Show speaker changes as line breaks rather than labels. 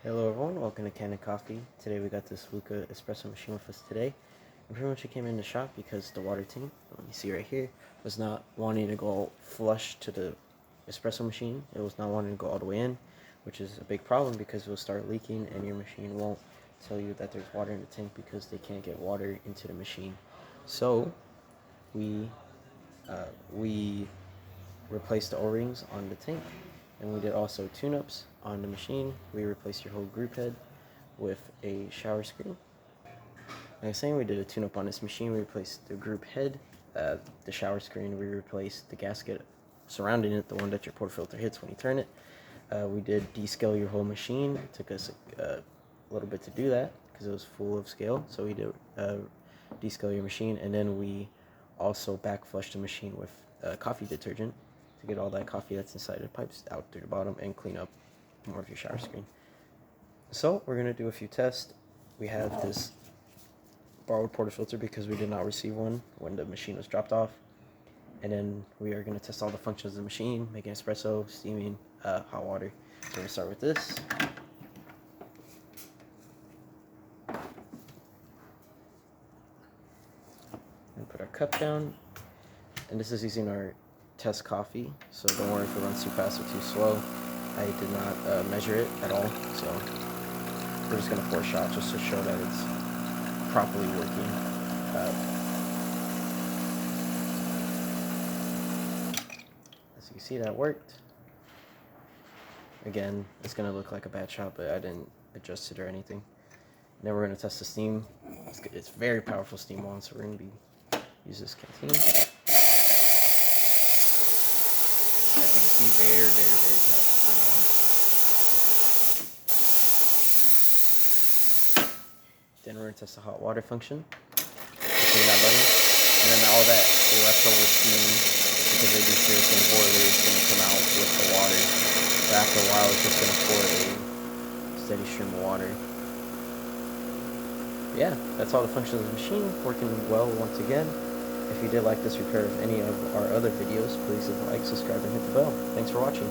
Hello everyone, welcome to Kanen Coffee. Today we got this Lucca Espresso machine with us today. And pretty much it came in the shop because the water tank, you see right here, was not wanting to go flush to the espresso machine. It was not wanting to go all the way in, which is a big problem because it will start leaking and your machine won't tell you that there's water in the tank because they can't get water into the machine. So we replaced the O-rings on the tank, and we did also tune-ups on the machine. We replaced your whole group head with a shower screen. Like I was saying, we did a tune-up on this machine. We replaced the group head, the shower screen. We replaced the gasket surrounding it, the one that your portafilter hits when you turn it. We did descale your whole machine. It took us a little bit to do that because it was full of scale. So we did descale your machine, and then we also back flushed the machine with coffee detergent to get all that coffee that's inside the pipes out through the bottom and clean up more of your shower screen. So we're going to do a few tests. We have this borrowed portafilter because we did not receive one when the machine was dropped off. And then we are going to test all the functions of the machine, making espresso, steaming, hot water. So we're going to start with this. And put our cup down. And this is using our test coffee, so don't worry if it runs too fast or too slow. I did not measure it at all, so we're just going to pour a shot just to show that it's properly working. As you see, that worked. Again, it's going to look like a bad shot, but I didn't adjust it or anything. And then we're going to test the steam. It's very powerful steam wand, so we're going to use this canteen. As you can see, very powerful steam wand. Then we're going to test the hot water function. Clicking that button, and then all that leftover steam, because they do share the same boiler, is going to come out with the water. But after a while, it's just going to pour a steady stream of water. But yeah, that's all the functions of the machine, working well once again. If you did like this repair of any of our other videos, please leave a like, subscribe, and hit the bell. Thanks for watching.